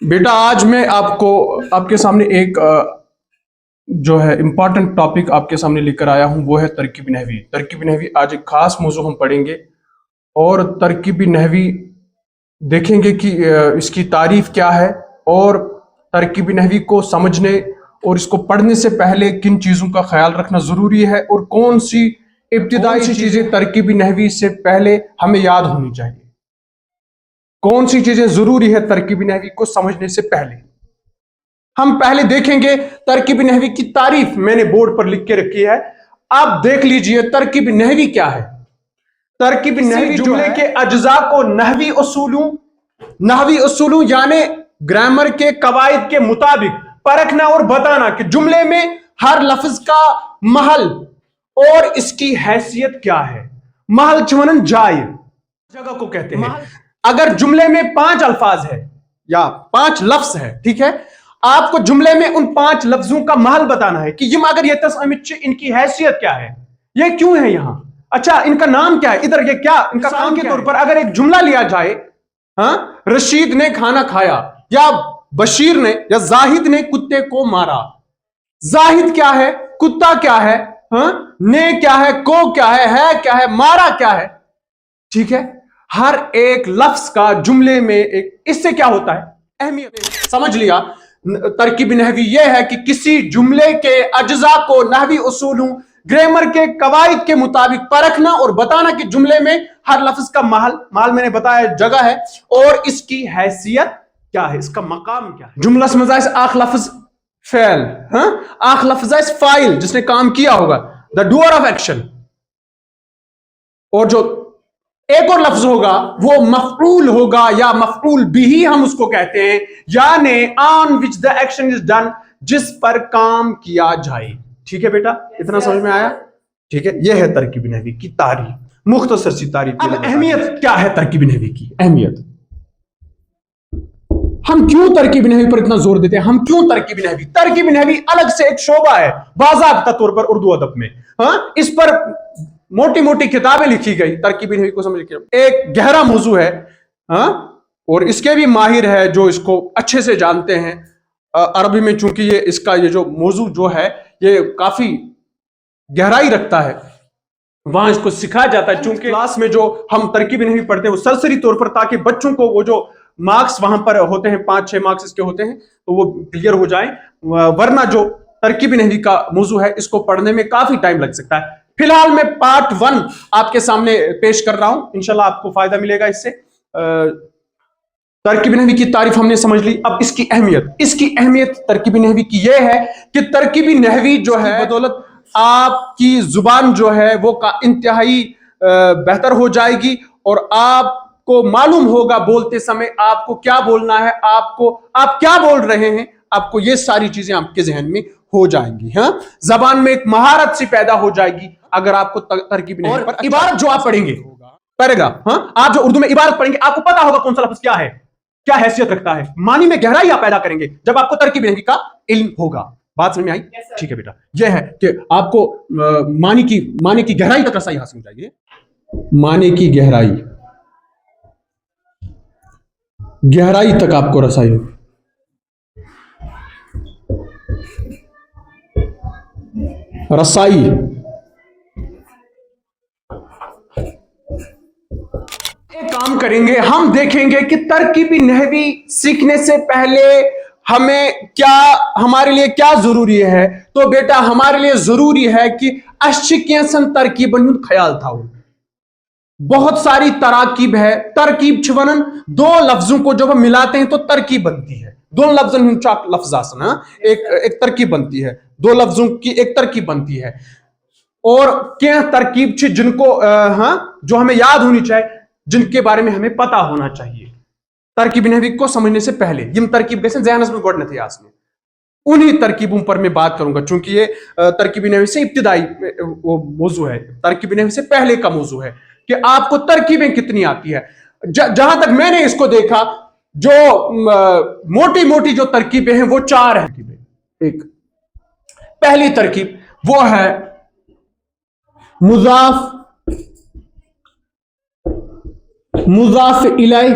بیٹا آج میں آپ کے سامنے ایک جو ہے امپورٹنٹ ٹاپک آپ کے سامنے لے کر آیا ہوں، وہ ہے ترکیب نحوی۔ ترکیب نحوی آج ایک خاص موضوع ہم پڑھیں گے، اور ترکیب نحوی دیکھیں گے کہ اس کی تعریف کیا ہے، اور ترکیب نحوی کو سمجھنے اور اس کو پڑھنے سے پہلے کن چیزوں کا خیال رکھنا ضروری ہے، اور کون سی ابتدائی چیزیں ترکیب نحوی سے پہلے ہمیں یاد ہونی چاہیے، کون سی چیزیں ضروری ہے ترکیب نحوی کو سمجھنے سے پہلے۔ ہم پہلے دیکھیں گے ترکیب نحوی کی تعریف میں نے بورڈ پر لکھ کے رکھی ہے، آپ دیکھ لیجئے ترکیب نحوی کیا ہے۔ ترکیب نحوی جملے کے اجزاء کو نحوی اصولوں یعنی گرامر کے قواعد کے مطابق پرکھنا اور بتانا کہ جملے میں ہر لفظ کا محل اور اس کی حیثیت کیا ہے۔ محل چونن جائے جگہ کو کہتے ہیں۔ اگر جملے میں 5 الفاظ ہے یا 5 لفظ ہے، ٹھیک ہے، آپ کو جملے میں ان 5 لفظوں کا محل بتانا ہے کہ یم اگر یہ تصمیت ان کی حیثیت کیا ہے، یہ کیوں ہے یہاں، اچھا ان کا نام کیا ہے، ادھر یہ کیا ان کا کام کے طور پر اگر ایک جملہ لیا جائے، رشید نے کھانا کھایا، یا بشیر نے یا زاہد نے کتے کو مارا۔ زاہد کیا ہے، کتا کیا ہے، نے کیا ہے، کو کیا ہے کیا ہے، مارا کیا ہے، ٹھیک ہے۔ ہر ایک لفظ کا جملے میں اس سے کیا ہوتا ہے، اہمیت سمجھ لیا۔ ترکیب نحوی یہ ہے کہ کسی جملے کے اجزاء کو نحوی اصولوں گرامر کے قواعد کے مطابق پرکھنا اور بتانا کہ جملے میں ہر لفظ کا محل میں نے بتایا جگہ ہے، اور اس کی حیثیت کیا ہے، اس کا مقام کیا ہے۔ جملہ سمجھائے آخ لفظ فعل، آخ لفظ فاعل جس نے کام کیا ہوگا، the doer of action، اور جو ایک اور لفظ ہوگا وہ مفعول ہوگا یا مفعول بھی ہم اس کو کہتے ہیں، یعنی on which the action is done، جس پر کام کیا جائے، ٹھیک ہے بیٹا، اتنا سمجھ میں آیا، ٹھیک ہے۔ یہ ہے ترکیب نحوی کی تعریف، مختصر سی تعریف۔ اب اہمیت کیا ہے ترکیب نحوی کی، اہمیت ہم کیوں ترکیب نحوی پر اتنا زور دیتے ہیں، ہم کیوں ترکیب نحوی الگ سے ایک شعبہ ہے باضابطہ طور پر اردو ادب میں، اس پر موٹی موٹی کتابیں لکھی گئی ترکیب نحوی کو سمجھ کے، ایک گہرا موضوع ہے، اور اس کے بھی ماہر ہے جو اس کو اچھے سے جانتے ہیں عربی میں، چونکہ یہ جو موضوع جو ہے یہ کافی گہرائی رکھتا ہے، وہاں اس کو سکھایا جاتا ہے، چونکہ کلاس میں جو ہم ترکیب نحوی پڑھتے ہیں وہ سرسری طور پر، تاکہ بچوں کو وہ جو مارکس وہاں پر ہوتے ہیں 5-6 مارکس اس کے ہوتے ہیں تو وہ کلیئر ہو جائیں، ورنہ جو ترکیب نحوی کا موضوع ہے اس کو پڑھنے میں کافی ٹائم لگ سکتا ہے۔ فی الحال میں پارٹ 1 آپ کے سامنے پیش کر رہا ہوں، انشاءاللہ آپ کو فائدہ ملے گا اس سے۔ ترکیب نحوی کی تعریف ہم نے سمجھ لی، اب اس کی اہمیت ترکیب نحوی کی یہ ہے کہ ترکیب نحوی جو ہے بدولت آپ کی زبان جو ہے وہ انتہائی بہتر ہو جائے گی، اور آپ کو معلوم ہوگا بولتے سمے آپ کو کیا بولنا ہے، آپ کیا بول رہے ہیں، آپ کو یہ ساری چیزیں آپ کے ذہن میں ہو جائیں گی، زبان میں ایک مہارت سی پیدا ہو جائے گی اگر آپ کو ترکیب نحوی پر عبارت جو آپ پڑھیں گے پیراگراف، آپ جو اردو میں عبارت پڑھیں گے آپ کو پتا ہوگا کون سا لفظ کیا ہے، کیا حیثیت رکھتا ہے، معنی میں گہرائی آپ پیدا کریں گے جب آپ کو ترکیب نحوی کا علم ہوگا۔ بات سمجھ میں آئی؟ ٹھیک ہے بیٹا، یہ ہے کہ آپ کو معنی کی گہرائی تک رسائی حاصل ہو جائے گی، معنی کی گہرائی تک آپ کو رسائی ہو۔ رسائی ایک کام کریں گے، ہم دیکھیں گے کہ ترکیب نحوی سیکھنے سے پہلے ہمیں ہمارے لیے کیا ضروری ہے۔ تو بیٹا ہمارے لیے ضروری ہے کہ اشکیسن ترکیبن ہند خیال تھا، بہت ساری تراکیب ہے، ترکیب چھونن 2 لفظوں کو جب ہم ملاتے ہیں تو ترکیب بنتی ہے، 2 لفظوں ہند چاک لفظ آسنا ایک ترکیب بنتی ہے، 2 لفظوں کی ایک ترکیب بنتی ہے، اور کیا ترکیب چھ جن کو جو ہمیں یاد ہونی چاہیے، جن کے بارے میں ہمیں پتا ہونا چاہیے ترکیب نحوی کو سمجھنے سے پہلے۔ یم ترکیب گژھن ذہنس میں گۄڈنیتھٕے تھے آسنہِ، انہی ترکیبوں پر میں بات کروں گا، چونکہ یہ ترکیب نحوی سے ابتدائی موضوع ہے، ترکیب نحوی سے پہلے کا موضوع ہے کہ آپ کو ترکیبیں کتنی آتی ہے۔ جہاں تک میں نے اس کو دیکھا، جو موٹی جو ترکیبیں ہیں وہ 4 ہیں۔ ایک پہلی ترکیب وہ ہے مضاف الیہ